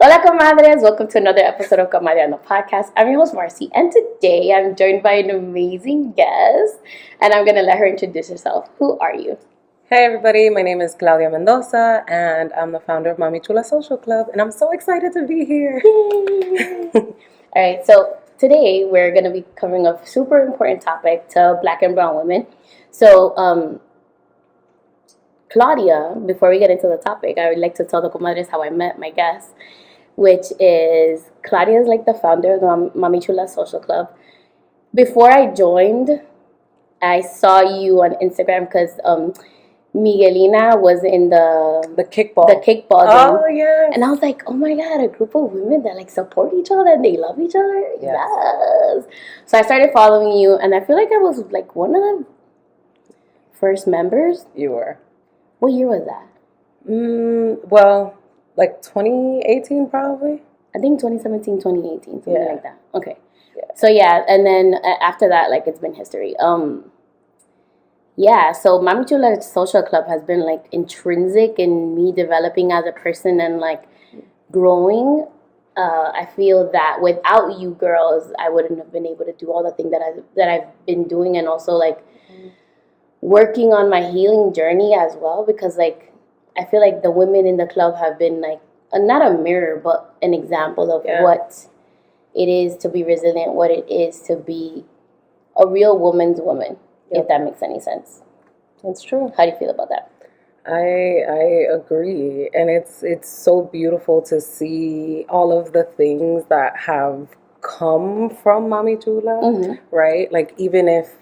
Hola Comadres, welcome to another episode of Comadreando podcast. I'm your host Marcy, and today I'm joined by an amazing guest, and I'm going to let her introduce herself. Who are you? Hey everybody, my name is Claudia Mendoza, and I'm the founder of Mamichula Social Club, and I'm so excited to be here. Yay! Alright, so today we're going to be covering a super important topic to Black and Brown women. So, Claudia, before we get into the topic, I would like to tell the comadres how I met my guest, which is Claudia is like the founder of the Mamichula Social Club. Before I joined, I saw you on Instagram because Miguelina was in the kickball game. Oh yeah. And I was like, oh my god, a group of women that like support each other and they love each other. Yes. So I started following you, and I feel like I was like one of the first members. You were. What year was that? Well, like 2018 probably. I think 2017, 2018, something like that. Okay. Yeah. So yeah, and then after that, like it's been history. Yeah, so Mamichula Social Club has been like intrinsic in me developing as a person and like growing. I feel that without you girls, I wouldn't have been able to do all the things that I've been doing, and also like working on my healing journey as well, because like I feel like the women in the club have been like not a mirror but an example of what it is to be resilient, what it is to be a real woman's woman. If that makes any sense. That's true. How do you feel about that? I agree, and it's so beautiful to see all of the things that have come from Mamichula, right? Like even if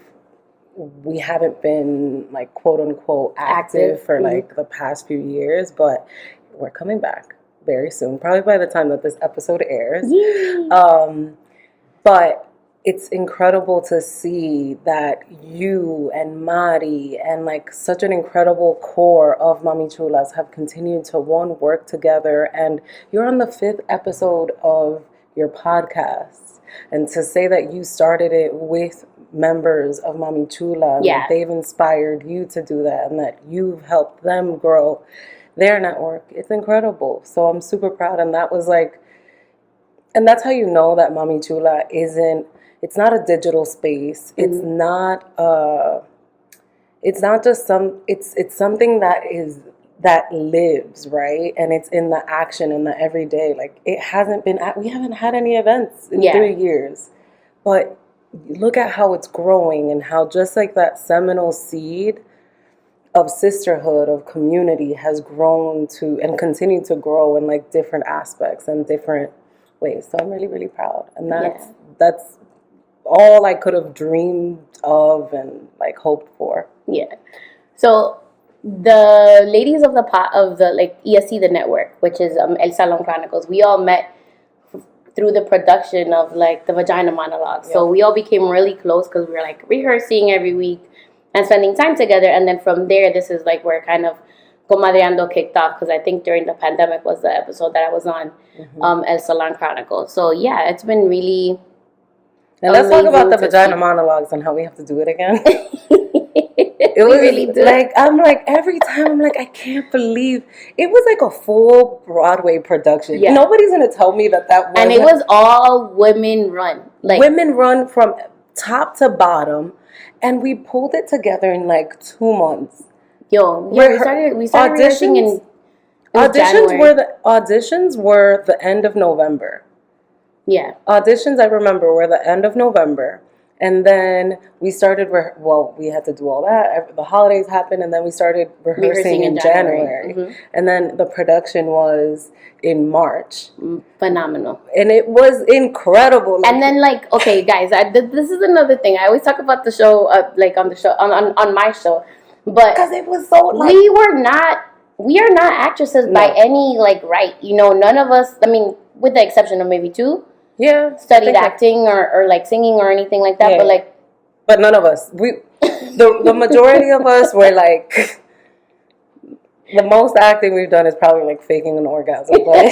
we haven't been like quote unquote active for like the past few years, but we're coming back very soon, probably by the time that this episode airs. But it's incredible to see that you and Mari and like such an incredible core of Mamichulas have continued to work together, and you're on the 5th episode of your podcast, and to say that you started it with members of Mamichula and that they've inspired you to do that and that you've helped them grow their network, it's incredible. So I'm super proud, and that was like, and that's how you know that Mamichula it's not a digital space. It's not just it's something that lives, right? And it's in the action, in the everyday. Like we haven't had any events in 3 years, but look at how it's growing, and how just like that seminal seed of sisterhood, of community has grown to and continued to grow in like different aspects and different ways. So I'm really, really proud. And that's all I could have dreamed of and like hoped for. Yeah. So the ladies of the like ESC, the network, which is El Salon Chronicles, we all met through the production of like the Vagina Monologue. So we all became really close because we were like rehearsing every week and spending time together. And then from there, this is like where kind of Comadreando kicked off, because I think during the pandemic was the episode that I was on, El Salon Chronicles. So yeah, it's been really. And let's talk about the Vagina Monologues and how we have to do it again. It was really do. Like, I'm like, every time I'm like, I can't believe it was like a full Broadway production. Yeah. Nobody's going to tell me that was. And it was all women run. Like women run from top to bottom. And we pulled it together in like 2 months. We started rehearsing in auditions were the end of November. Yeah. Auditions, I remember, were the end of November. And then we started, we had to do all that. The holidays happened, and then we started rehearsing in January. And then the production was in March. Phenomenal. And it was incredible. And then, like, okay, guys, this is another thing. I always talk about the show, like on the show, on my show. But because it was so, like, we are not actresses by any, like, right. You know, none of us, I mean, with the exception of maybe 2. Yeah, studied acting or like singing or anything like that, but none of us. The majority of us were like, the most acting we've done is probably like faking an orgasm. But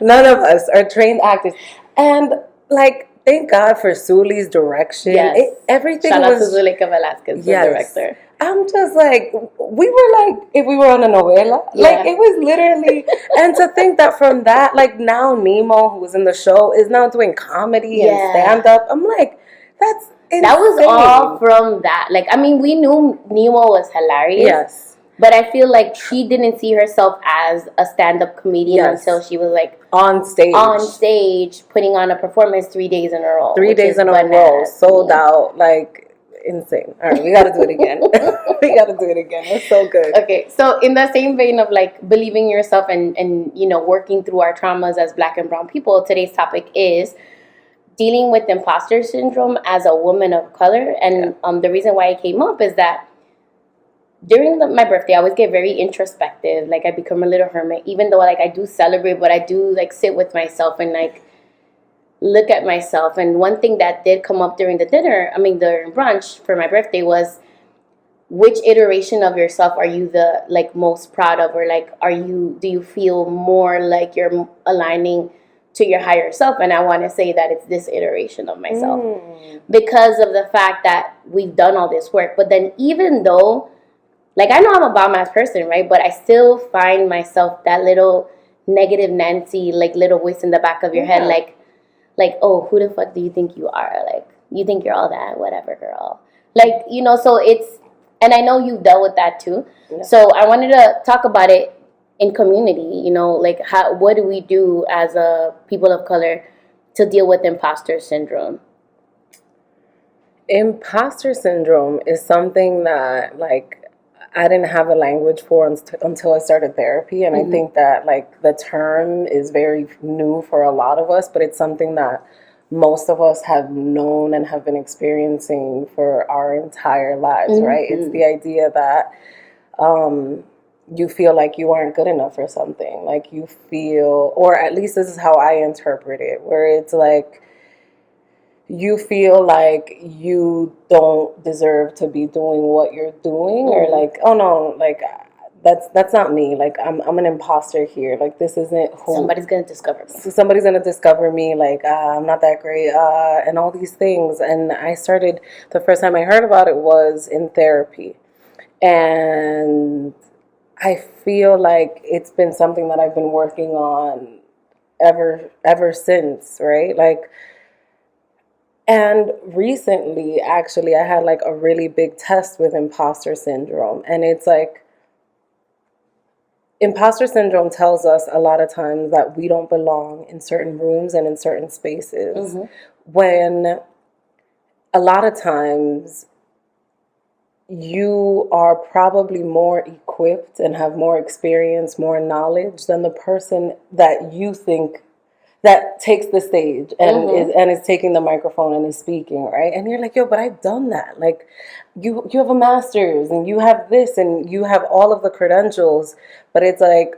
none of us are trained actors, and like thank God for Suli's direction. Yes. Everything Shout was... out to Zuleika Velasquez, the director. I'm just like, we were like, if we were on a novela, like Yeah. it was literally, and to think that from that, like now Nemo, who was in the show, is now doing comedy and Yeah. stand up. I'm like, that's insane. That was all from that. Like, I mean, we knew Nemo was hilarious. Yes. But I feel like she didn't see herself as a stand-up comedian Yes. until she was like on stage putting on a performance 3 days in a row. 3 days in a row, sold out, like insane. All right, we got to do it again. We got to do it again. It's so good. Okay, so in the same vein of like believing yourself and you know, working through our traumas as Black and brown people, today's topic is dealing with imposter syndrome as a woman of color. And the reason why it came up is that during my birthday, I always get very introspective. Like, I become a little hermit, even though like I do celebrate, but I do like sit with myself and like look at myself. And one thing that did come up during the brunch for my birthday was, which iteration of yourself are you the like most proud of, or like do you feel more like you're aligning to your higher self? And I want to say that it's this iteration of myself because of the fact that we've done all this work. But then even though, like, I know I'm a bomb-ass person, right? But I still find myself that little negative Nancy, like, little voice in the back of your head, like, oh, who the fuck do you think you are? Like, you think you're all that, whatever, girl. Like, you know, so it's, and I know you've dealt with that too. Yeah. So I wanted to talk about it in community, you know, like, what do we do as a people of color to deal with imposter syndrome? Imposter syndrome is something that, like, I didn't have a language for until I started therapy. And I think that, like, the term is very new for a lot of us, but it's something that most of us have known and have been experiencing for our entire lives, right? It's the idea that you feel like you aren't good enough for something. Like, you feel, or at least this is how I interpret it, where it's like, you feel like you don't deserve to be doing what you're doing, or like, oh no, like that's not me. Like, I'm an imposter here. Like, this isn't who somebody's gonna discover me. Somebody's gonna discover me. Like, I'm not that great, and all these things. And the first time I heard about it was in therapy, and I feel like it's been something that I've been working on ever since, right? Like. And recently, actually, I had like a really big test with imposter syndrome. And it's like, imposter syndrome tells us a lot of times that we don't belong in certain rooms and in certain spaces. When a lot of times you are probably more equipped and have more experience, more knowledge than the person that you think that takes the stage and is taking the microphone and is speaking, right? And you're like, yo, but I've done that. Like, you have a master's and you have this and you have all of the credentials, but it's like,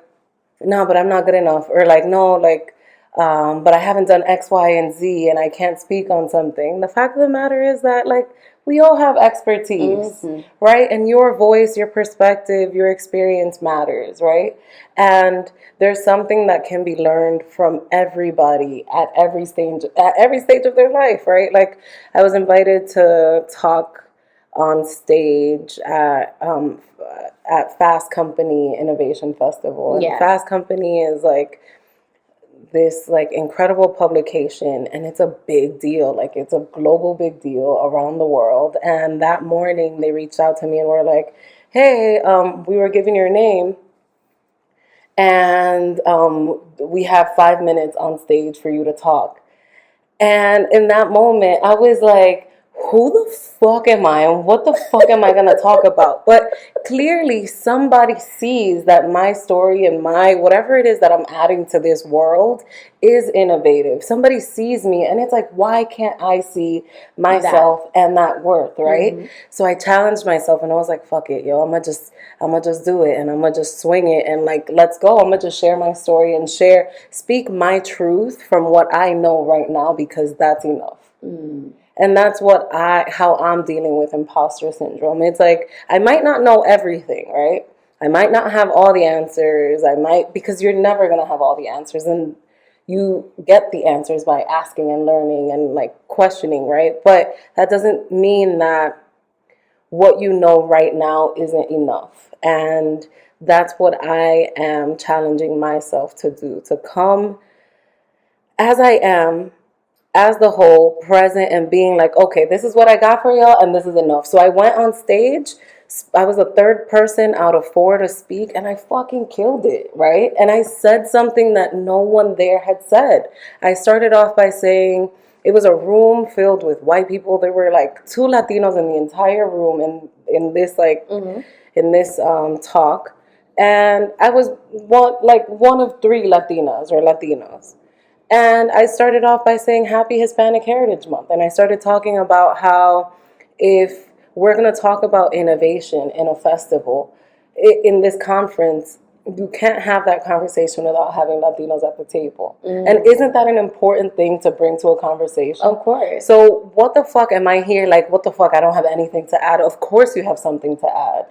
no, but I'm not good enough, or like, no, like, but I haven't done X, Y, and Z, and I can't speak on something. The fact of the matter is that, like, we all have expertise, right? And your voice, your perspective, your experience matters, right? And there's something that can be learned from everybody at every stage of their life, right? Like, I was invited to talk on stage at Fast Company Innovation Festival. And Fast Company is like this like incredible publication, and it's a big deal. Like, it's a global big deal around the world. And that morning they reached out to me and were like, hey, we were given your name, and we have 5 minutes on stage for you to talk. And in that moment I was like, who the fuck am I and what the fuck am I going to talk about? But clearly somebody sees that my story and my whatever it is that I'm adding to this world is innovative. Somebody sees me, and it's like, why can't I see myself and that worth, right? So I challenged myself and I was like, fuck it, yo, I'm gonna just do it, and I'm gonna just swing it, and like, let's go. I'm gonna just share my story and speak my truth from what I know right now, because that's enough. And that's how I'm dealing with imposter syndrome. It's like, I might not know everything, right? I might not have all the answers. Because you're never going to have all the answers. And you get the answers by asking and learning and like questioning, right? But that doesn't mean that what you know right now isn't enough. And that's what I am challenging myself to do, to come as I am, as the whole, present, and being like, okay, this is what I got for y'all, and this is enough. So I went on stage. I was the third person out of 4 to speak, and I fucking killed it, right? And I said something that no one there had said. I started off by saying it was a room filled with white people. There were like 2 Latinos in the entire room in this in this talk, and I was one of 3 Latinas or Latinos. And I started off by saying Happy Hispanic Heritage Month. And I started talking about how if we're going to talk about innovation in a festival, in this conference, you can't have that conversation without having Latinos at the table. And isn't that an important thing to bring to a conversation? Of course. So what the fuck am I here? Like, what the fuck? I don't have anything to add. Of course you have something to add.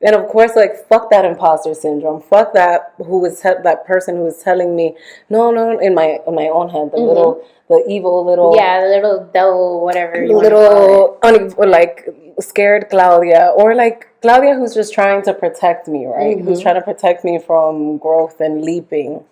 And of course, like, fuck that imposter syndrome. Fuck that that person who was telling me, no, in my own head, the evil little... Yeah, the little devil, whatever you little, like, scared Claudia. Or, like, Claudia who's just trying to protect me, right? Who's trying to protect me from growth and leaping.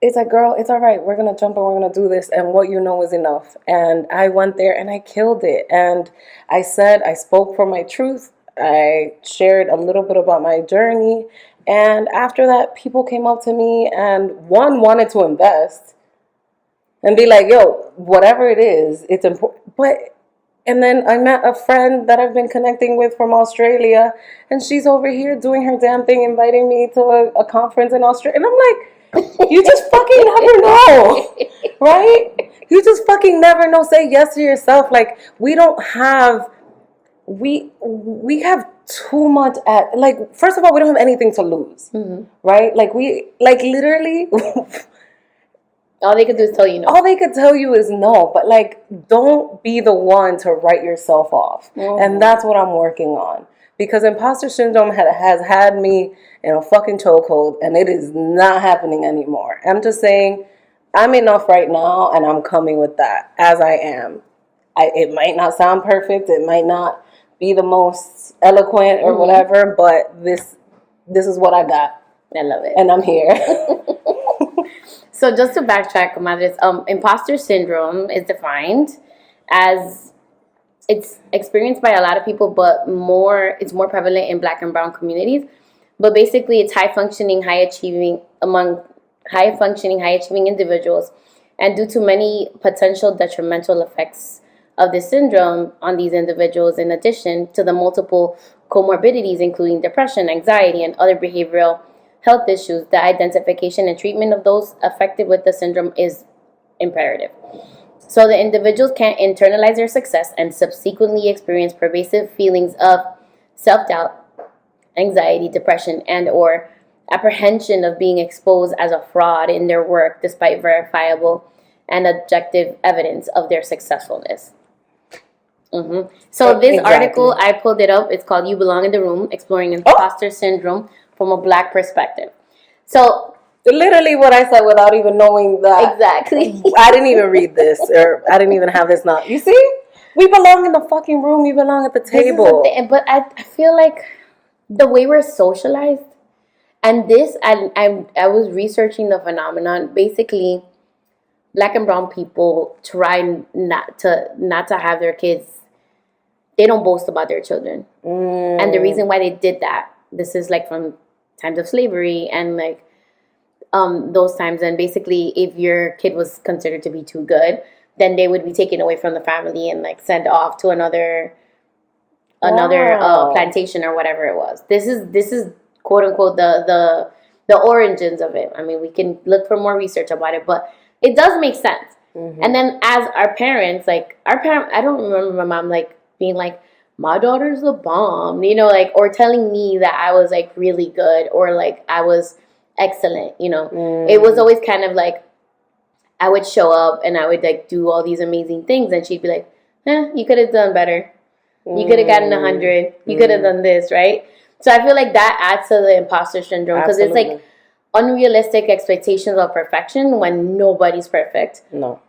It's like, girl, it's all right. We're going to jump and we're going to do this. And what you know is enough. And I went there and I killed it. And I spoke for my truth. I shared a little bit about my journey, and after that, people came up to me and one wanted to invest and be like, yo, whatever it is, it's important. And then I met a friend that I've been connecting with from Australia, and she's over here doing her damn thing, inviting me to a conference in Australia. And I'm like, you just fucking never know, right? You just fucking never know. Say yes to yourself. Like, we don't have... We have too much like, first of all, we don't have anything to lose, right? Like, literally, all they could do is tell you no. All they could tell you is no, but, like, don't be the one to write yourself off. And that's what I'm working on, because imposter syndrome has had me in a fucking chokehold, and it is not happening anymore. I'm just saying, I'm enough right now, and I'm coming with that as I am. It might not sound perfect, it might not be the most eloquent or whatever, but this is what I got. I love it. And I'm here. So just to backtrack, Comadres, imposter syndrome is defined as, it's experienced by a lot of people, but it's more prevalent in Black and brown communities. But basically, it's high-functioning, high-achieving individuals. And due to many potential detrimental effects of this syndrome on these individuals, in addition to the multiple comorbidities, including depression, anxiety, and other behavioral health issues, the identification and treatment of those affected with the syndrome is imperative. So the individuals can't internalize their success and subsequently experience pervasive feelings of self-doubt, anxiety, depression, and or apprehension of being exposed as a fraud in their work despite verifiable and objective evidence of their successfulness. So this article, I pulled it up. It's called You Belong in the Room, Exploring Imposter Syndrome from a Black Perspective. So literally what I said without even knowing that. Exactly. I didn't even read this, or I didn't even have this now. You see? We belong in the fucking room. You belong at the table. But I feel like the way we're socialized, and this, I was researching the phenomenon. Basically, Black and brown people try not to have their kids. They don't boast about their children. And the reason why they did that, this is like from times of slavery and like those times. And basically, if your kid was considered to be too good, then they would be taken away from the family and like sent off to another plantation or whatever it was. This is quote unquote the origins of it. I mean, we can look for more research about it, but it does make sense. And then as our parents, I don't remember my mom like being like, my daughter's a bomb, you know, like, or telling me that I was like really good or like I was excellent, you know. It was always kind of like I would show up and I would like do all these amazing things and she'd be like, you could have done better. You could have gotten 100. You could have done this, right? So I feel like that adds to the imposter syndrome because it's like unrealistic expectations of perfection when nobody's perfect. No.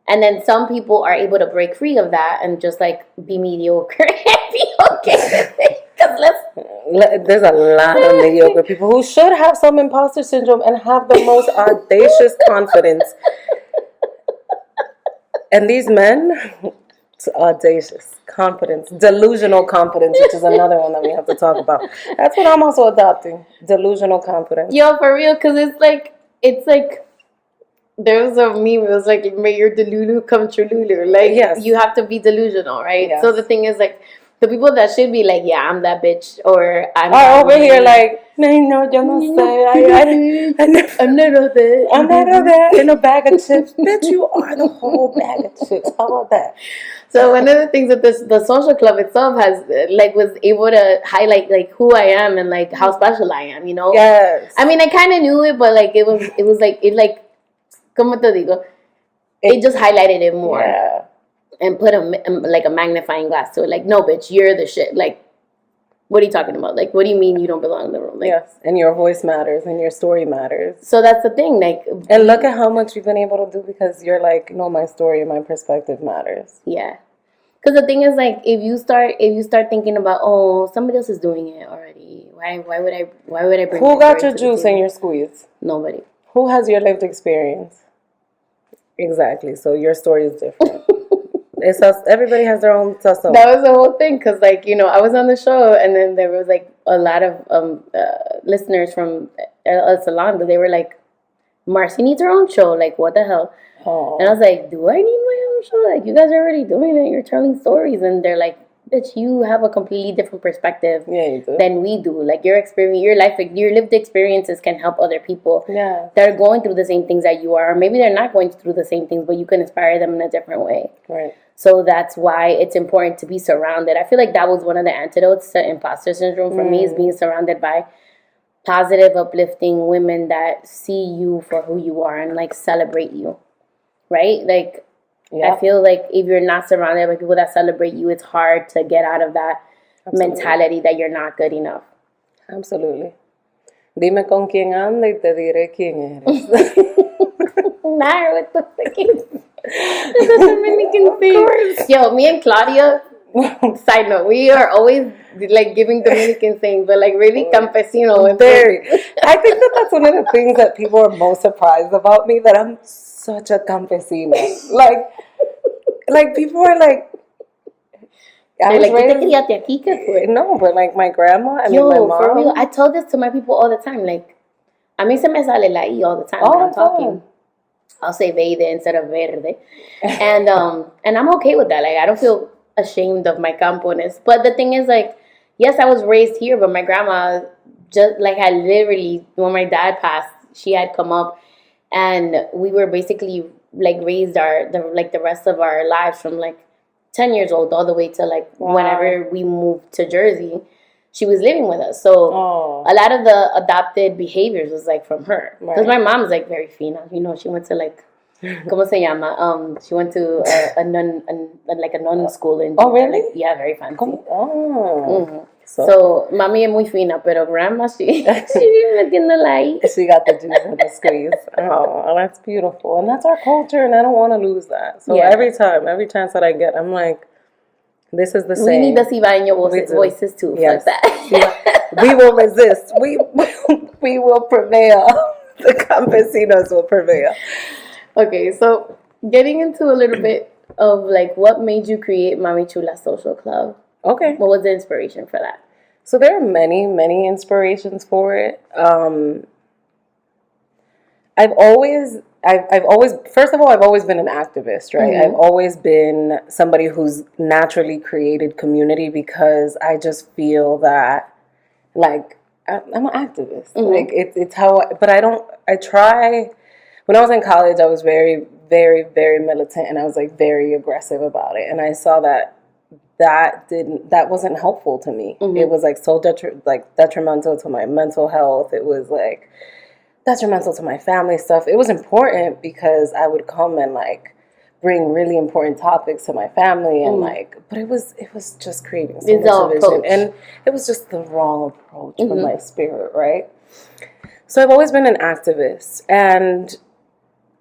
And then some people are able to break free of that and just like be mediocre and be okay. There's a lot of mediocre people who should have some imposter syndrome and have the most audacious confidence. And these men, it's audacious confidence, delusional confidence, which is another one that we have to talk about. That's what I'm also adopting, delusional confidence. Yo, for real, because it's like there was a meme. It was like, "May your delulu come true." Like, yes. You have to be delusional, right? Yes. So the thing is, like, the people that should be like, "Yeah, I'm that bitch," or "I'm over here like, no, yo no sé, I'm not of that in a bag of chips." Bitch, you are the whole bag of chips. How about that? So one of the things that the social club itself has like was able to highlight like who I am and like how special I am, you know. Yes. I mean, I kind of knew it, but like it was like it like, como te digo, it just highlighted it more. Yeah. And put like a magnifying glass to it. Like, no, bitch, you're the shit. Like, what are you talking about? Like, what do you mean you don't belong in the room? Like, yes, and your voice matters and your story matters. So that's the thing. Like, and look at how much you've been able to do because you're like, no, my story and my perspective matters. Yeah. Because the thing is, like, if you start thinking about, oh, somebody else is doing it already. Why would I bring? Who got your juice and your squeeze? Nobody. Who has your lived experience? Exactly. So your story is different. It's us. Everybody has their own testimony. That was the whole thing, because like, you know, I was on the show, and then there was like a lot of listeners from El Salon, but they were like, Marcy needs her own show. Like, what the hell? Oh. And I was like, do I need my own show? Like, you guys are already doing it. You're telling stories, and they're like, bitch, you have a completely different perspective than we do. Like, your experience, your life, your lived experiences can help other people that are going through the same things that you are. Or maybe they're not going through the same things, but you can inspire them in a different way. Right. So that's why it's important to be surrounded. I feel like that was one of the antidotes to imposter syndrome for me, is being surrounded by positive, uplifting women that see you for who you are and like celebrate you. Right? Like, I feel like if you're not surrounded by people that celebrate you, it's hard to get out of that mentality that you're not good enough. Absolutely. Dime con quién anda y te diré quién eres. Nah, what the fuck is the Dominican thing? Yo, me and Claudia, side note, we are always like giving Dominican things, but like really campesino. Very. I think that's one of the things that people are most surprised about me, that I'm such a campesina. Like people are like, no, but like my grandma, my mom. For real, I told this to my people all the time. Like, a mí se me sale la I all the time when I'm talking. I'll say verde instead of verde. And I'm okay with that. Like, I don't feel ashamed of my campo-ness. But the thing is, like, yes, I was raised here, but my grandma, just like, I literally, when my dad passed, she had come up, and we were basically like raised the rest of our lives from like 10 years old all the way to like whenever we moved to Jersey. She was living with us. So a lot of the adopted behaviors was like from her. Because my mom's like very fina. You know, she went to like, ¿cómo se llama? She went to a nun school in Oh, really? Like, yeah, very fancy. Oh. So mami es muy fina, pero grandma, she vive metiéndola ahí. She got the juice and the squeeze. Oh, that's beautiful. And that's our culture, and I don't want to lose that. So every chance that I get, I'm like, this is the same. We need the Cibaeño voices too. Yes. Like that. We will resist. We will prevail. The campesinos will prevail. Okay, so getting into a little bit of like what made you create Mamichula Social Club. Okay. What was the inspiration for that? So there are many, many inspirations for it. I've always, first of all, I've always been an activist, right? I've always been somebody who's naturally created community, because I just feel that, like, I'm an activist. Like, it's how, I try, when I was in college, I was very, very, very militant, and I was, like, very aggressive about it. And I saw that wasn't helpful to me. It was like so detrimental to my mental health. It was like detrimental to my family stuff. It was important because I would come and like bring really important topics to my family and like, but it was just creating so much division, and it was just the wrong approach for my spirit, right? So I've always been an activist, and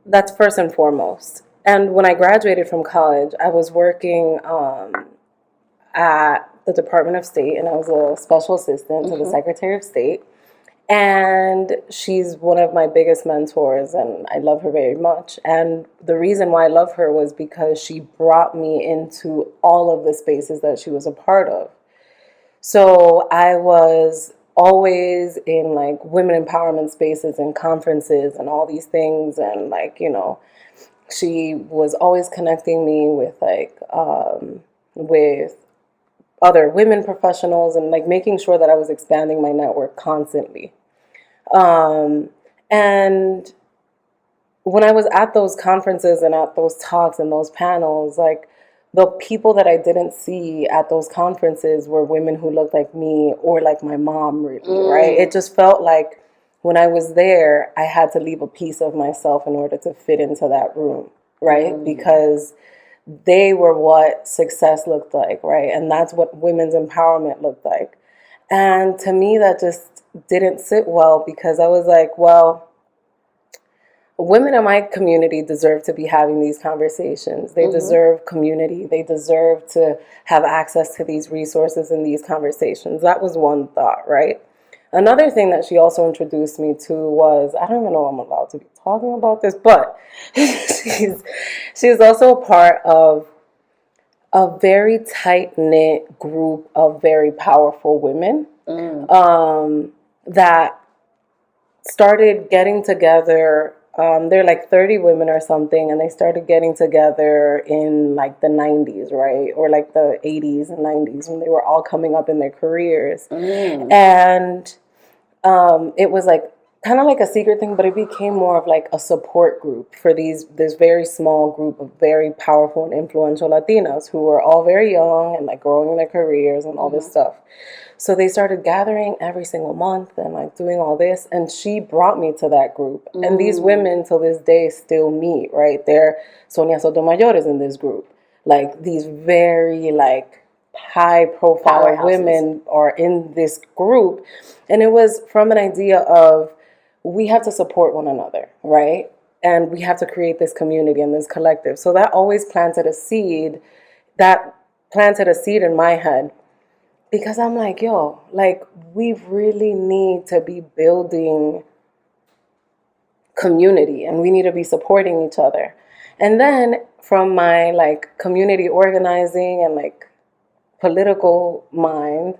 that's first and foremost. And when I graduated from college, I was working at the Department of State, and I was a special assistant to the Secretary of State. And she's one of my biggest mentors, and I love her very much. And the reason why I love her was because she brought me into all of the spaces that she was a part of. So I was always in like women empowerment spaces and conferences and all these things. And like, you know, she was always connecting me with like, with other women professionals and like making sure that I was expanding my network constantly. And when I was at those conferences and at those talks and those panels, like the people that I didn't see at those conferences were women who looked like me or like my mom, really, right? It just felt like when I was there, I had to leave a piece of myself in order to fit into that room, right? Because they were what success looked like, right? And that's what women's empowerment looked like. And to me, that just didn't sit well because I was like, well, women in my community deserve to be having these conversations. They deserve community. They deserve to have access to these resources and these conversations. That was one thought, right? Another thing that she also introduced me to was, I don't even know if I'm allowed to be talking about this, but she's also a part of a very tight-knit group of very powerful women that started getting together. They're like 30 women or something, and they started getting together in like the 90s, right? Or like the 80s and 90s when they were all coming up in their careers. And it was like kind of like a secret thing, but it became more of like a support group for this very small group of very powerful and influential Latinas who were all very young and like growing in their careers and all this stuff. So they started gathering every single month and like doing all this. And she brought me to that group. And these women till this day still meet, right? They're Sonia Sotomayor is in this group. Like these very like high profile women are in this group. And it was from an idea of we have to support one another, right? And we have to create this community and this collective. So that always planted a seed in my head. Because I'm like, yo, like, we really need to be building community and we need to be supporting each other. And then from my, like, community organizing and, like, political mind,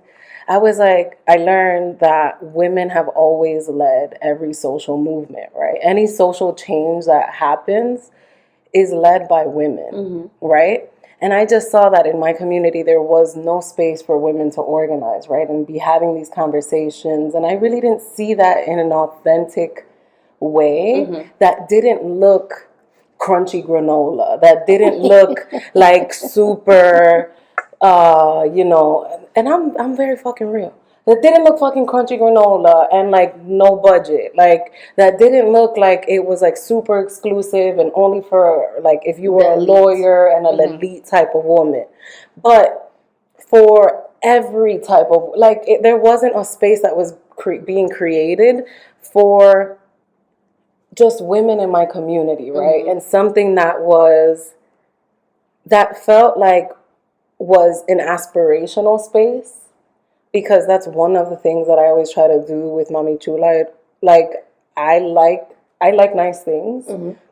I was like, I learned that women have always led every social movement, right? Any social change that happens is led by women, right? And I just saw that in my community, there was no space for women to organize, right? And be having these conversations. And I really didn't see that in an authentic way that didn't look crunchy granola, that didn't look like super, you know, and I'm very fucking real. That didn't look fucking crunchy granola and like no budget. Like that didn't look like it was like super exclusive and only for like if you were a lawyer and an elite type of woman. But for every type of like there wasn't a space that was being created for just women in my community, right? And something that felt like was an aspirational space. Because that's one of the things that I always try to do with Mamichula. Like I like nice things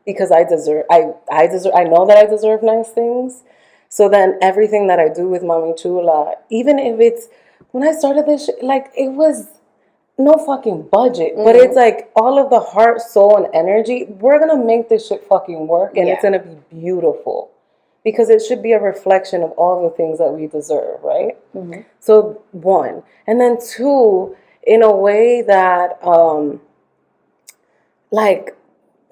because I know that I deserve nice things. So then everything that I do with Mamichula, even if it's when I started this shit, like it was no fucking budget, but it's like all of the heart, soul, and energy. We're gonna make this shit fucking work, and it's gonna be beautiful. Because it should be a reflection of all the things that we deserve, right? So, one. And then two, in a way that, like,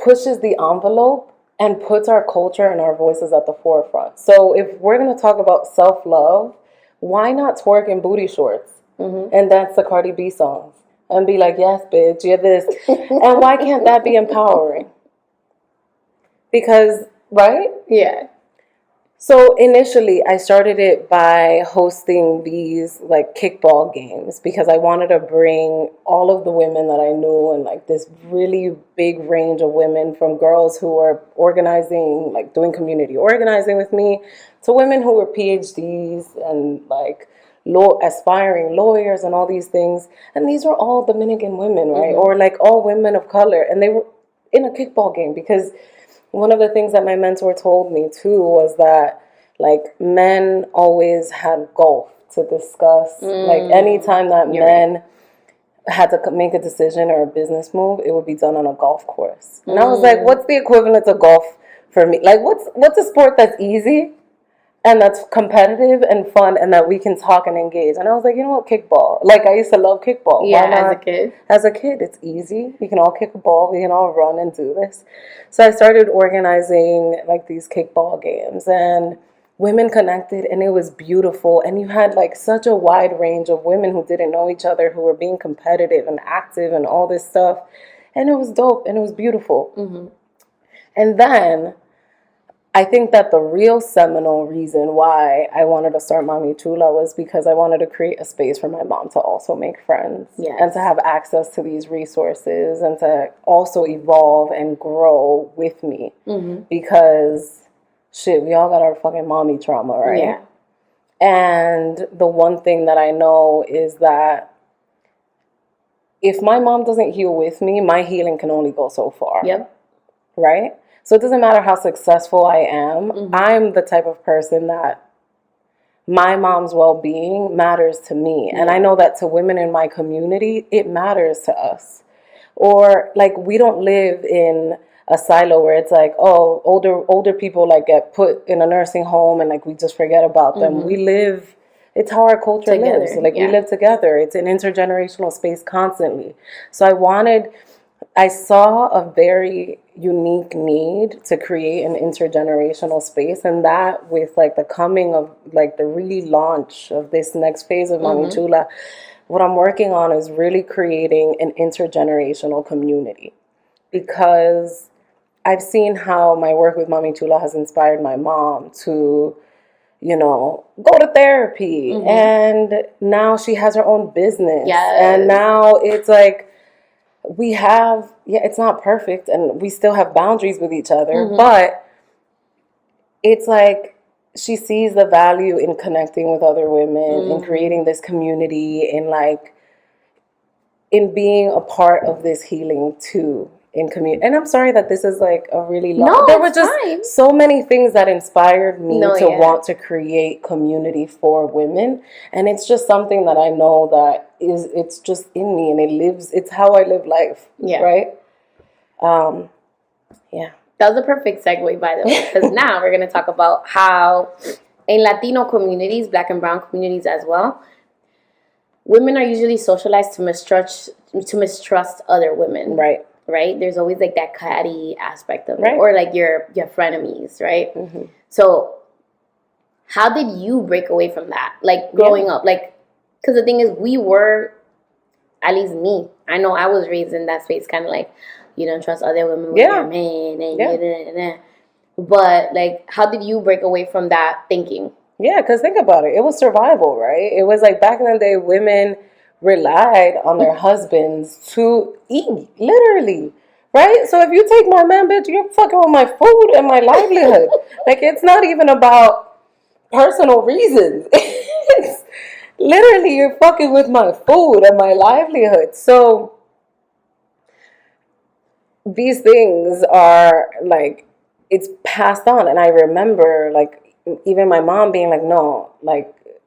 pushes the envelope and puts our culture and our voices at the forefront. So, if we're going to talk about self-love, why not twerk in booty shorts and dance the Cardi B songs? And be like, yes, bitch, you're this. And why can't that be empowering? Because, right? Yeah. So initially, I started it by hosting these like kickball games because I wanted to bring all of the women that I knew and like this really big range of women, from girls who were organizing, like doing community organizing with me, to women who were PhDs and like aspiring lawyers and all these things. And these were all Dominican women, right? Or like all women of color. And they were in a kickball game because one of the things that my mentor told me too was that like men always had golf to discuss. Like anytime that men had to make a decision or a business move, it would be done on a golf course. And I was like, what's the equivalent of golf for me? Like what's a sport that's easy and that's competitive and fun and that we can talk and engage? And I was like, you know what, kickball. Like, I used to love kickball. Yeah, as a kid. As a kid, it's easy. We can all kick a ball. We can all run and do this. So I started organizing, like, these kickball games. And women connected, and it was beautiful. And you had, like, such a wide range of women who didn't know each other, who were being competitive and active and all this stuff. And it was dope, and it was beautiful. And then I think that the real seminal reason why I wanted to start Mamichula was because I wanted to create a space for my mom to also make friends and to have access to these resources and to also evolve and grow with me. Because, shit, we all got our fucking mommy trauma, right? Yeah. And the one thing that I know is that if my mom doesn't heal with me, my healing can only go so far. Right? So it doesn't matter how successful I am. I'm the type of person that my mom's well-being matters to me. And I know that to women in my community, it matters to us. Or like, we don't live in a silo where it's like, oh, older people like get put in a nursing home and like we just forget about them. We live, it's how our culture lives. Like we live together. It's an intergenerational space constantly. So I saw a very unique need to create an intergenerational space, and that with like the coming of like the relaunch of this next phase of Mamichula, what I'm working on is really creating an intergenerational community, because I've seen how my work with Mamichula has inspired my mom to, you know, go to therapy, and now she has her own business, and now it's like, we have, it's not perfect and we still have boundaries with each other, but it's like she sees the value in connecting with other women, in creating this community, in like, in being a part of this healing too, in community. And I'm sorry that this is like a really long, there were just so many things that inspired me to want to create community for women. And it's just something that I know that it's just in me, and it's how I live life. Right? That was a perfect segue, by the way, because now we're going to talk about how in Latino communities, Black and brown communities as well, women are usually socialized to mistrust other women. Right? There's always like that catty aspect of it, or like your frenemies, right? So how did you break away from that? Like growing up, like, because the thing is, we were, at least me, I know I was raised in that space, kind of like, you don't trust other women with your man, and but like, how did you break away from that thinking? Yeah, because think about it. It was survival, right? It was like back in the day, women relied on their husbands to eat, literally, right? So if you take my man, bitch, you're fucking with my food and my livelihood. Like, it's not even about personal reasons. It's literally, you're fucking with my food and my livelihood. So these things are like, it's passed on. And I remember like even my mom being like,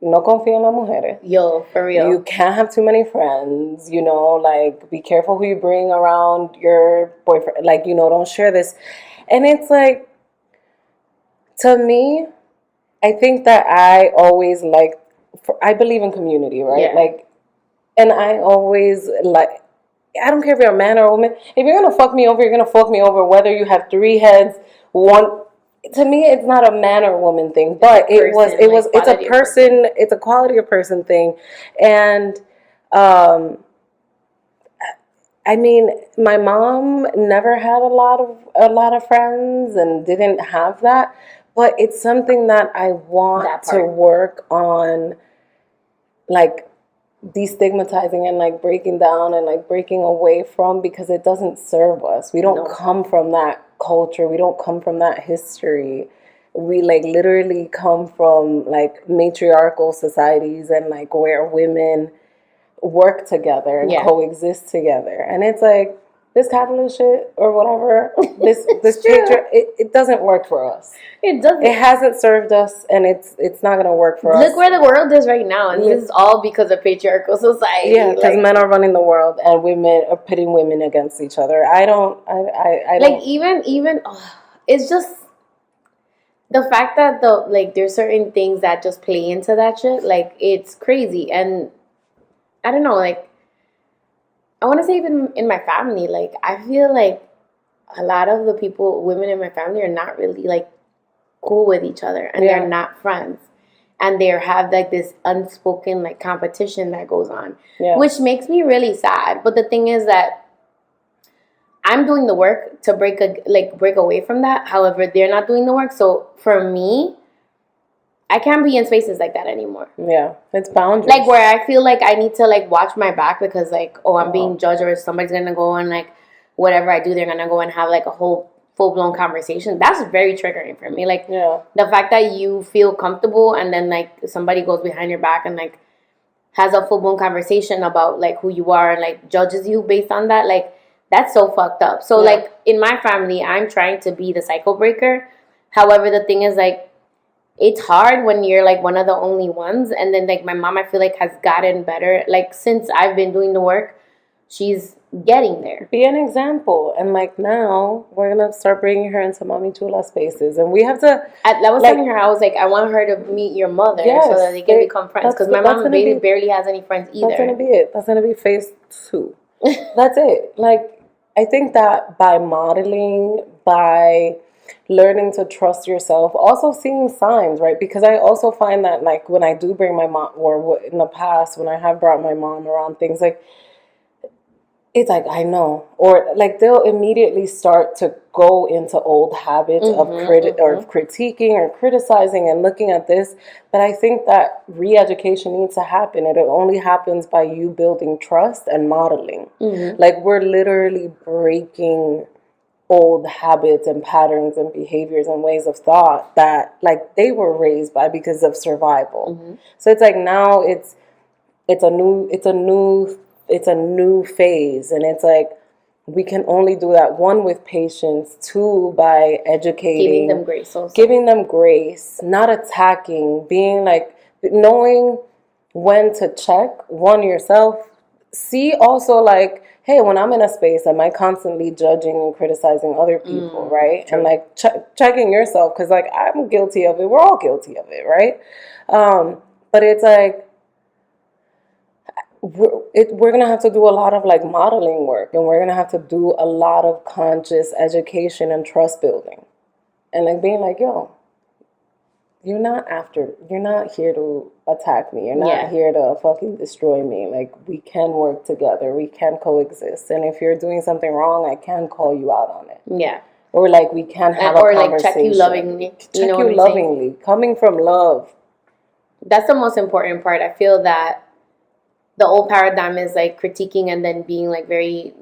no confía en las mujeres. Yo, for real. You can't have too many friends, you know, like, be careful who you bring around your boyfriend. Like, you know, don't share this. And it's like, to me, I think that I always I believe in community, right? Like, and I always like, I don't care if you're a man or a woman. If you're going to fuck me over, you're going to fuck me over, whether you have 3 heads, one. To me, it's not a man or woman thing, but it's a person, it's a quality of person thing. And, I mean, my mom never had a lot of friends and didn't have that, But it's something that I want to work on, like destigmatizing and like breaking down and like breaking away from, because it doesn't serve us. We don't come from that culture. We don't come from that history. We like literally come from like matriarchal societies and like where women work together and coexist together. And it's like, this capitalist shit or whatever, this it doesn't work for us. It doesn't. It hasn't served us, and it's not gonna work for us. Look where the world is right now, and this is all because of patriarchal society. Yeah, because men are running the world, and women are pitting women against each other. I don't. Like even it's just the fact that there's certain things that just play into that shit. Like, it's crazy, and I don't know, like, I want to say even in my family, like, I feel like a lot of the women in my family are not really, like, cool with each other. And they're not friends. And they have, like, this unspoken, like, competition that goes on. Yeah. Which makes me really sad. But the thing is that I'm doing the work to break away from that. However, they're not doing the work. So, for me, I can't be in spaces like that anymore. Yeah, it's boundaries. Like, where I feel like I need to, like, watch my back because, like, I'm being judged, or somebody's going to go and, like, whatever I do, they're going to go and have, like, a whole full-blown conversation. That's very triggering for me. Like, the fact that you feel comfortable and then, like, somebody goes behind your back and, like, has a full-blown conversation about, like, who you are and, like, judges you based on that, like, that's so fucked up. So, like, in my family, I'm trying to be the cycle breaker. However, the thing is, like, it's hard when you're, like, one of the only ones. And then, like, my mom, I feel like, has gotten better. Like, since I've been doing the work, she's getting there. Be an example. And, like, now we're going to start bringing her into Mamichula spaces. And we have to... I was telling her, I was like, I want her to meet your mother so that they can become friends. Because my mom barely has any friends either. That's going to be it. That's going to be phase 2. That's it. Like, I think that by modeling, by learning to trust yourself, also seeing signs, right? Because I also find that, like, when I do bring my mom, or in the past when I have brought my mom around things, like, it's like, I know, or like they'll immediately start to go into old habits of critiquing or criticizing and looking at this. But I think that re-education needs to happen, and it only happens by you building trust and modeling. Like, we're literally breaking old habits and patterns and behaviors and ways of thought that, like, they were raised by because of survival. So it's like, now it's a new phase, and it's like, we can only do that, one, with patience, two, by educating, giving them grace, not attacking, being like, knowing when to check, one, yourself. See also, like, hey, when I'm in a space, am I constantly judging and criticizing other people, right? True. And, like, checking yourself, because, like, I'm guilty of it. We're all guilty of it, right? But it's like, we're going to have to do a lot of, like, modeling work, and we're going to have to do a lot of conscious education and trust building. And, like, being like, yo, you're not here to attack me. You're not here to fucking destroy me. Like, we can work together. We can coexist. And if you're doing something wrong, I can call you out on it. Yeah. Or, like, we can have a conversation. Or, like, check you lovingly. Check you lovingly. Coming from love. That's the most important part. I feel that the old paradigm is, like, critiquing and then being, like, very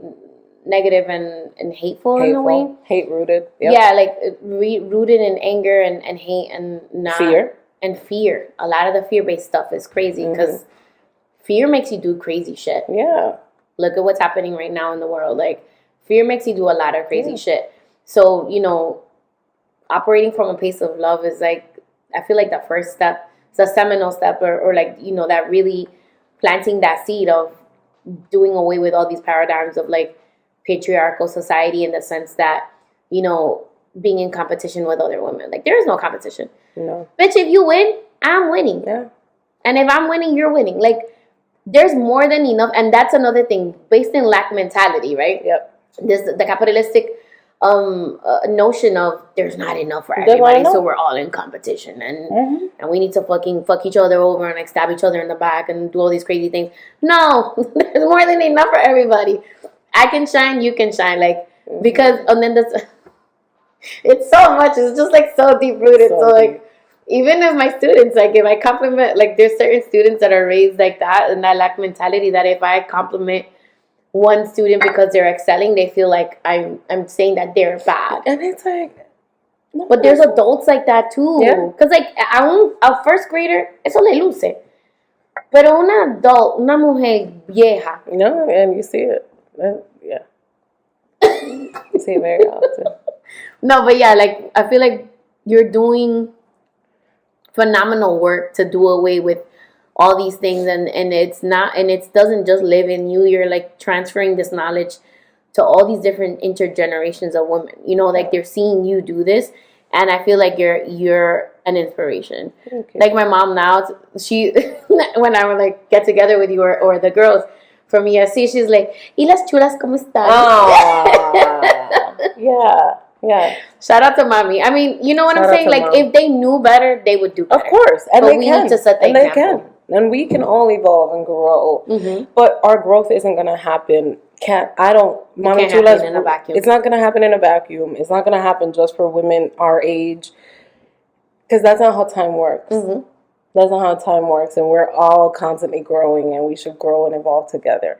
negative and hateful in a way. Hate-rooted. Yep. Yeah, like, rooted in anger and hate and not... Fear. And fear. A lot of the fear-based stuff is crazy because fear makes you do crazy shit. Yeah. Look at what's happening right now in the world. Like, fear makes you do a lot of crazy shit. So, you know, operating from a place of love is, like, I feel like the first step, it's a seminal step, or like, you know, that really planting that seed of doing away with all these paradigms of, like, patriarchal society, in the sense that, you know, being in competition with other women. Like, there is no competition. No. Bitch, if you win, I'm winning. Yeah. And if I'm winning, you're winning. Like, there's more than enough. And that's another thing, based in lack mentality, right? Yep. The capitalistic notion of there's not enough for everybody, so we're all in competition, and we need to fucking fuck each other over and, like, stab each other in the back and do all these crazy things. No, there's more than enough for everybody. I can shine, you can shine, like, because, and then It's so much. It's just like so deep rooted. So like, deep. even if my students, like if I compliment, like there's certain students that are raised like that and that lack mentality that if I compliment one student because they're excelling, they feel like I'm saying that they're bad. And it's like, no, but there's adults like that too. Yeah. Because like a first grader, eso le luce. Pero una adult, una mujer vieja. No, and you see it. Yeah. You see it very often. No, but yeah, like I feel like you're doing phenomenal work to do away with all these things, and it's not, and it doesn't just live in you. You're like transferring this knowledge to all these different intergenerations of women. You know, like they're seeing you do this, and I feel like you're an inspiration. Okay. Like my mom now, she when I would like get together with you or the girls from ESC, she's like, "Y las chulas cómo están?" Yeah. Yeah. Shout out to mommy. I mean, you know what I'm saying? Like, Mom. If they knew better, they would do better. Of course. And but we need to set the example. They can. And we can all evolve and grow. Mm-hmm. But our growth isn't going to happen. Mamichula in a vacuum. It's not going to happen in a vacuum. It's not going to happen just for women our age. Because that's not how time works. Mm-hmm. That's not how time works. And we're all constantly growing, and we should grow and evolve together.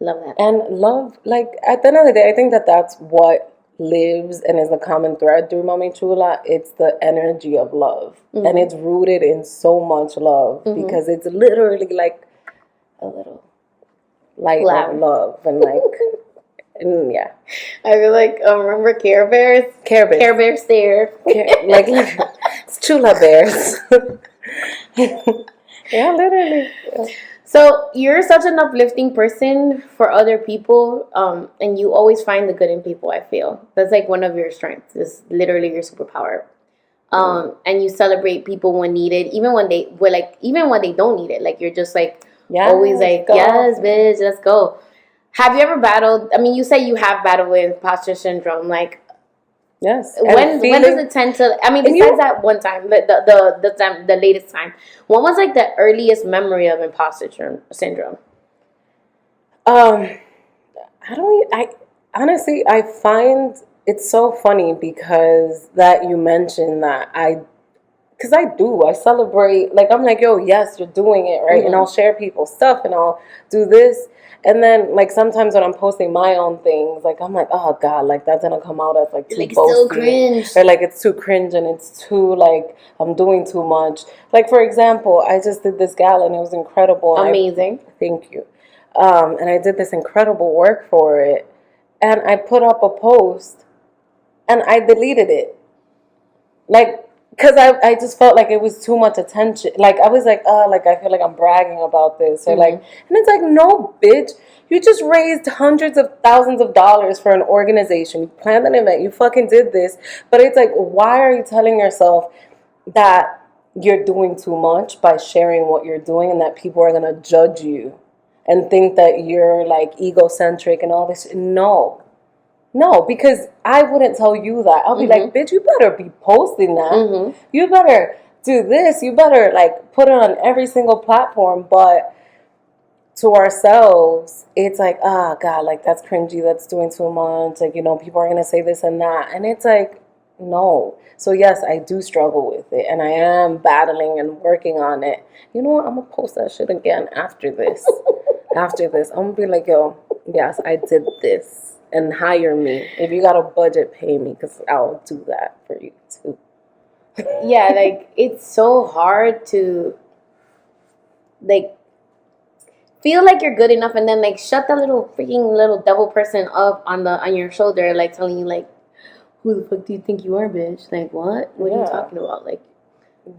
Love that. And love, like, at the end of the day, I think that that's what lives and is a common thread through Mamichula. It's the energy of love. Mm-hmm. And it's rooted in so much love. Mm-hmm. Because it's literally like a little light of love. And like, and yeah. I feel like, remember Care Bears? Care Bears. Care Bears there. Like, it's Chula Bears. Yeah, literally. Yeah. So you're such an uplifting person for other people, and you always find the good in people. I feel that's like one of your strengths. Is literally your superpower. And you celebrate people when needed, even when they don't need it. Like you're just like always like, yes, bitch, let's go. Have you ever battled? I mean, you say you have battled with imposter syndrome. Like, yes. When does it tend to? I mean, besides that one time, the latest time, what was like the earliest memory of imposter syndrome? I honestly, I find it's so funny because that you mentioned that because I celebrate, like, I'm like, yo, yes, you're doing it, right? Mm-hmm. And I'll share people's stuff and I'll do this. And then, like, sometimes when I'm posting my own things, like, I'm like, oh, God, like, that's going to come out as, like, too boasty. Still cringe. Or, like, it's too cringe and it's too, like, I'm doing too much. Like, for example, I just did this gala and it was incredible. Amazing. Thank you. And I did this incredible work for it. And I put up a post and I deleted it. Like, because I just felt like it was too much attention. Like, I was like, like, I feel like I'm bragging about this. Or, mm-hmm. like, and it's like, no, bitch. You just raised hundreds of thousands of dollars for an organization. You planned an event. You fucking did this. But it's like, why are you telling yourself that you're doing too much by sharing what you're doing and that people are going to judge you and think that you're, like, egocentric and all this? No, because I wouldn't tell you that. I'll be like, bitch, you better be posting that. Mm-hmm. You better do this. You better, like, put it on every single platform. But to ourselves, it's like, God, like, that's cringy. That's doing too much. Like, you know, people are going to say this and that. And it's like, no. So, yes, I do struggle with it. And I am battling and working on it. You know what? I'm going to post that shit again after this. After this. I'm going to be like, yo, yes, I did this. And hire me. If you got a budget, pay me, because I'll do that for you too. Yeah, like, it's so hard to, like, feel like you're good enough and then, like, shut that little devil person up on your shoulder, like, telling you, like, who the fuck do you think you are, bitch? Like, what? What are you talking about? Like,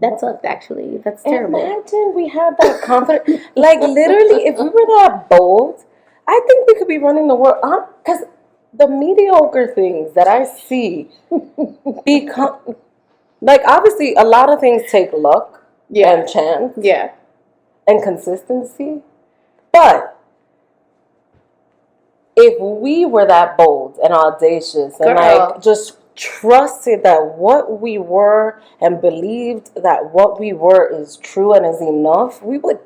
that sucked, actually. That's terrible. Imagine we had that confidence. Like, literally, if we were that bold, I think we could be running the world. Because the mediocre things that I see become, like, obviously a lot of things take luck and chance and consistency. But if we were that bold and audacious and like just trusted that what we were and believed that what we were is true and is enough, we would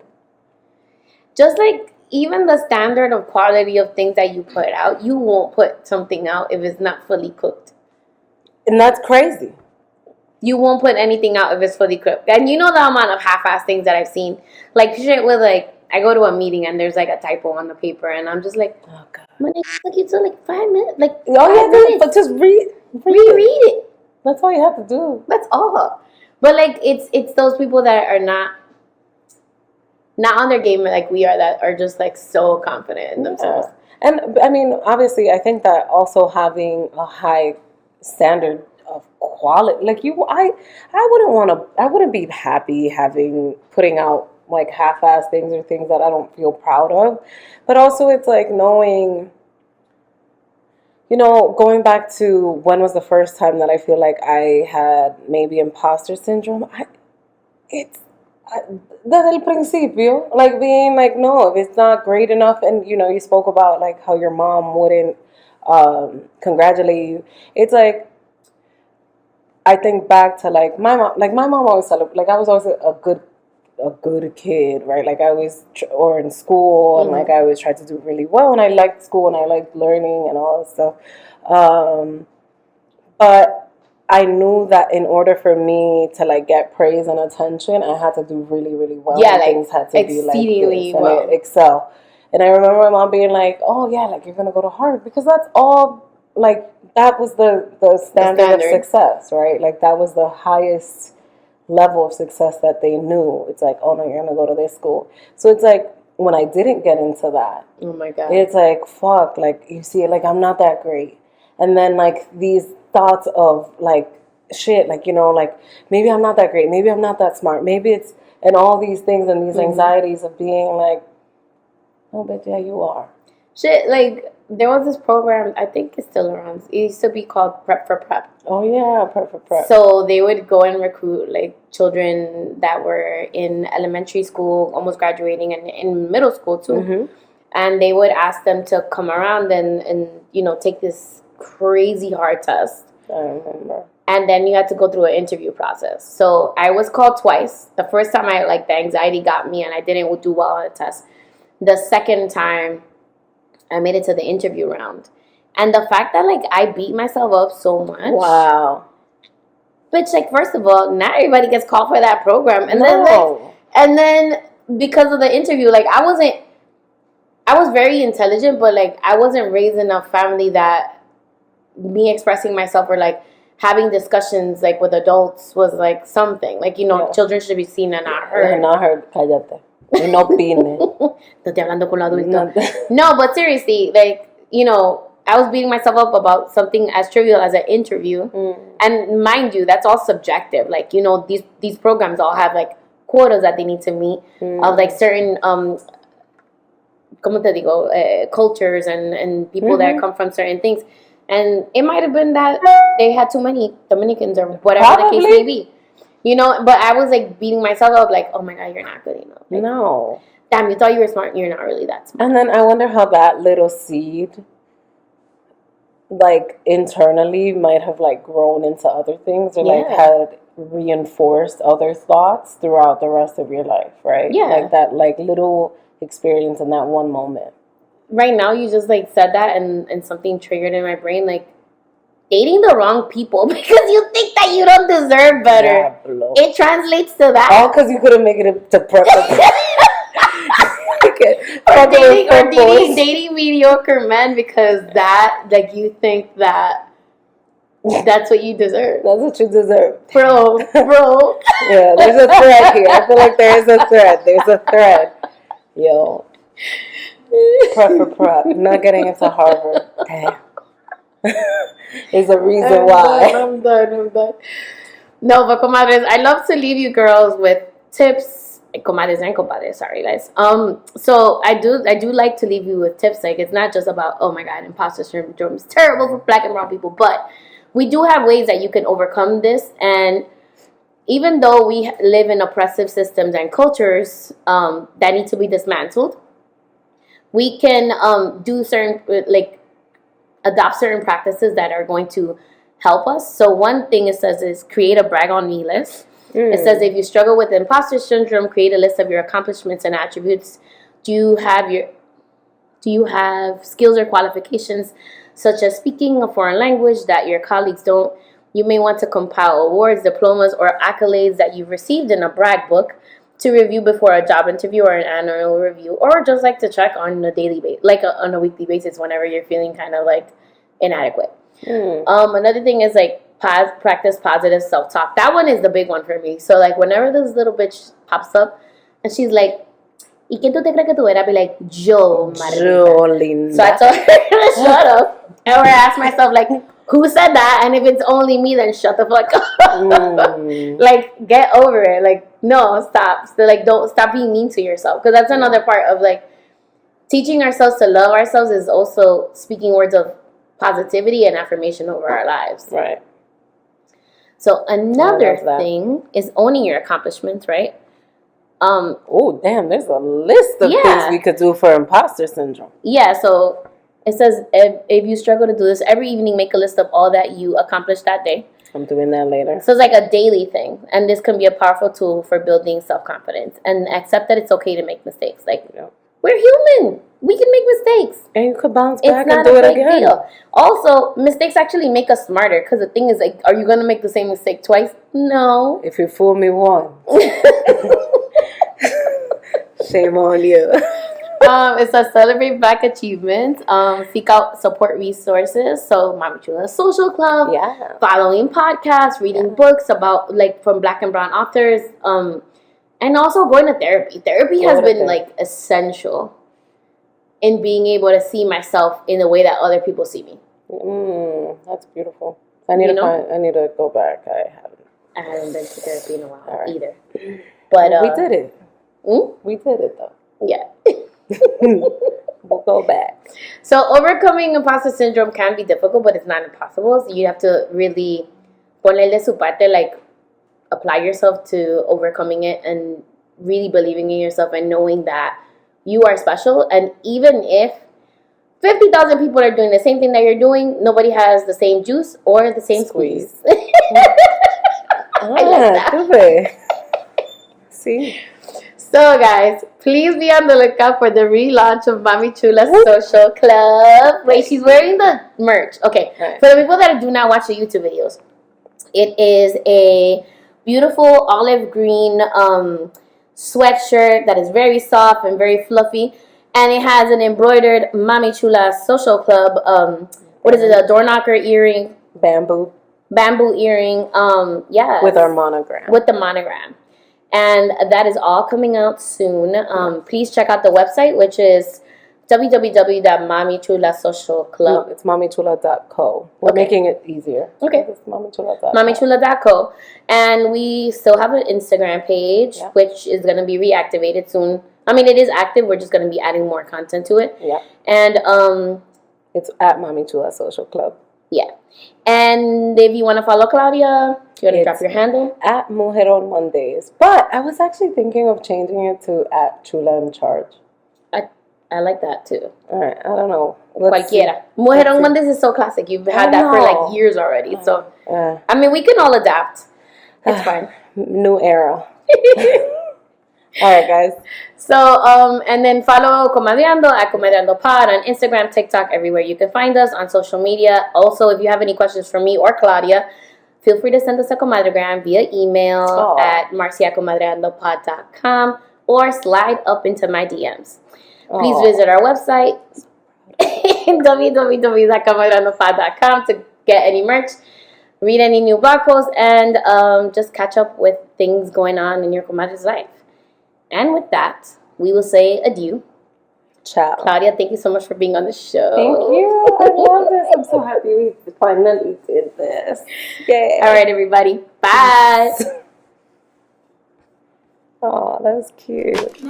just like, even the standard of quality of things that you put out, you won't put something out if it's not fully cooked. And that's crazy. You won't put anything out if it's fully cooked. And you know the amount of half-assed things that I've seen. Like, shit with, like, I go to a meeting and there's, like, a typo on the paper. And I'm just like, Oh, God. man, it took you to, like, 5 minutes. Like, All you 5 have to do, minutes. but just reread Reread it. That's all you have to do. That's all. But, like, it's those people that are not on their game like we are, that are just, like, so confident in themselves. And, I mean, obviously, I think that also having a high standard of quality, like I wouldn't be happy putting out like half-assed things or things that I don't feel proud of. But also it's like knowing, going back to when was the first time that I feel like I had maybe imposter syndrome. Desde el principio, like being like, no, if it's not great enough, and you spoke about like how your mom wouldn't congratulate you. It's like, I think back to like my mom. Like my mom always celebrated. Like I was always a good kid, right? Like I always or in school, and like I always tried to do really well, and I liked school, and I liked learning and all that stuff. But I knew that in order for me to like get praise and attention, I had to do really, really well. Yeah, and like things had to be like this well. and excel. And I remember my mom being like, "Oh yeah, like you're gonna go to Harvard," because that's all. Like that was the standard of success, right? Like that was the highest level of success that they knew. It's like, oh no, you're gonna go to this school. So it's like when I didn't get into that, oh my God, it's like fuck. Like you see, like I'm not that great, and then like these thoughts of like shit, like like maybe I'm not that great, maybe I'm not that smart, maybe it's and all these things and these anxieties of being like, oh, but yeah, you are. Shit, like there was this program, I think it's still around. It used to be called Prep for Prep. Oh yeah, Prep for Prep. So they would go and recruit like children that were in elementary school, almost graduating, and in middle school too. And they would ask them to come around and take this crazy hard test. I remember. And then you had to go through an interview process. So I was called twice. The first time the anxiety got me and I didn't do well on the test. The second time I made it to the interview round. And the fact that, like, I beat myself up so much. Wow. Bitch, like, first of all, not everybody gets called for that program. And then because of the interview, like, I was very intelligent, but, like, I wasn't raised in a family that me expressing myself or, like, having discussions, like, with adults was, like, something. Like, children should be seen and not heard. Not heard, cállate. No opine. Estoy hablando con la adulta. No, but seriously, like, I was beating myself up about something as trivial as an interview. And mind you, that's all subjective. Like, these programs all have, like, quotas that they need to meet of, like, certain, como te digo, cultures and people that come from certain things. And it might have been that they had too many Dominicans or whatever the case may be. But I was, like, beating myself up, like, oh, my God, you're not good enough. Like, no. Damn, you thought you were smart. You're not really that smart. And then I wonder how that little seed, like, internally might have, like, grown into other things or, like, had reinforced other thoughts throughout the rest of your life, right? Yeah. Like, that, like, little experience in that one moment. Right now, you just, like, said that and something triggered in my brain, like, dating the wrong people because you think that you don't deserve better. Yeah, it translates to that. All because you couldn't make it to prep. or dating mediocre men because that, like, you think that that's what you deserve. That's what you deserve. Bro. Yeah, there's a thread here. I feel like there is a thread. There's a thread. Yo. Prep for prep. Not getting into Harvard. Damn. Is a reason why. I'm done. No, but comadres, I love to leave you girls with tips. Comadres and compadres, sorry guys. So I do like to leave you with tips. Like, it's not just about, oh my God, imposter syndrome is terrible for black and brown people, but we do have ways that you can overcome this. And even though we live in oppressive systems and cultures that need to be dismantled, we can do certain, like, adopt certain practices that are going to help us. So one thing it says is create a brag on me list. It says if you struggle with imposter syndrome, create a list of your accomplishments and attributes. Do you have skills or qualifications such as speaking a foreign language that your colleagues don't? You may want to compile awards, diplomas, or accolades that you've received in a brag book to review before a job interview or an annual review, or just like to check on a daily basis, like on a weekly basis whenever you're feeling kind of like inadequate. Another thing is like practice positive self-talk. That one is the big one for me. So like whenever this little bitch pops up and she's like, ¿y qué tú te crees que tú eres? I'll be like, yo, linda. So I told her to shut up. And I ask myself like, who said that? And if it's only me, then shut the fuck up. Like, get over it. Like, no, stop. So, like, don't stop being mean to yourself. Because that's another part of, like, teaching ourselves to love ourselves is also speaking words of positivity and affirmation over our lives. Right. So, another thing is owning your accomplishments, right? Oh, damn. There's a list of things we could do for imposter syndrome. Yeah, so it says, if you struggle to do this, every evening make a list of all that you accomplished that day. I'm doing that later. So it's like a daily thing. And this can be a powerful tool for building self-confidence. And accept that it's okay to make mistakes. Like, we're human. We can make mistakes. And you could bounce back and do it again. Deal. Also, mistakes actually make us smarter. Because the thing is, like, are you going to make the same mistake twice? No. If you fool me once. Shame on you. It says celebrate Black achievements. Seek out support resources. So Mamichula Social Club. Yeah. Following podcasts, reading books about like from Black and brown authors. And also going to therapy. Therapy has been like essential in being able to see myself in the way that other people see me. That's beautiful. I need to go back. I haven't been to therapy in a while either. But we did it. We did it though. Yeah. We'll go back. So overcoming imposter syndrome can be difficult, but it's not impossible. So you have to really ponerle su parte, like apply yourself to overcoming it and really believing in yourself and knowing that you are special. And even if 50,000 people are doing the same thing that you're doing, nobody has the same juice or the same squeeze. I like that. See? So, guys, please be on the lookout for the relaunch of Mamichula Social Club. Wait, she's wearing the merch. Okay, for the people that do not watch the YouTube videos, it is a beautiful olive green sweatshirt that is very soft and very fluffy. And it has an embroidered Mamichula Social Club, what is it, a door knocker earring? Bamboo earring, with our monogram. With the monogram. And that is all coming out soon. Please check out the website, which is www.mamichulasocialclub. No, it's mamichula.co. We're making it easier. Okay. It's mamichula.co. Mamichula.co. And we still have an Instagram page, which is going to be reactivated soon. I mean, it is active. We're just going to be adding more content to it. Yeah. And it's at Mamichula Social Club. Yeah. And if you want to follow Claudia, you want to drop your handle? At Mujer on Mondays. But I was actually thinking of changing it to at Chula in Charge. I like that too. All right. I don't know. Cualquiera. Mujer on Mondays is so classic. You've had that for like years already. So, I mean, we can all adapt. It's fine. New era. All right, guys. So, and then follow Comadreando at Comadreando Pod on Instagram, TikTok, everywhere you can find us on social media. Also, if you have any questions for me or Claudia, feel free to send us a Comadre-Gram via email at marcy@comadreandopod.com or slide up into my DMs. Please visit our website, www.comadreandopod.com, to get any merch, read any new blog posts, and just catch up with things going on in your comadre's life. And with that, we will say adieu. Ciao. Claudia, thank you so much for being on the show. Thank you. I love this. I'm so happy we finally did this. Yay. All right, everybody. Bye. Oh, that was cute.